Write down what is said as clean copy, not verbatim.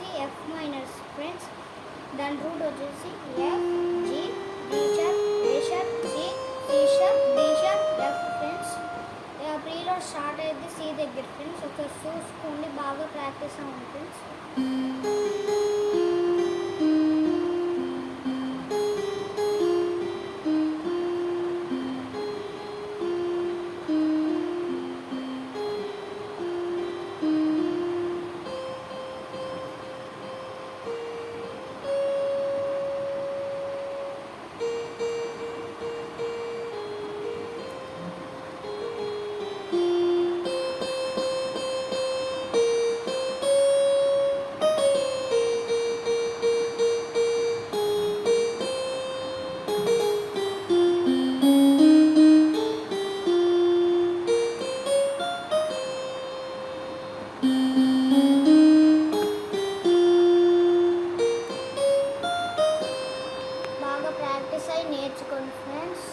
వచ్చేసి F minor friends. దాని root వచ్చేసి F, G, D sharp, A sharp, C, C sharp, D sharp, F friends. Preload start అయ్యేది C దగ్గర friends. ఒకసారి చూసుకోండి, బాగా ప్రాక్టీస్ అవ్వండి ఫ్రెండ్స్. బాగా ప్రాక్టీస్ అయ్యి నేర్చుకోండి ఫ్రెండ్స్.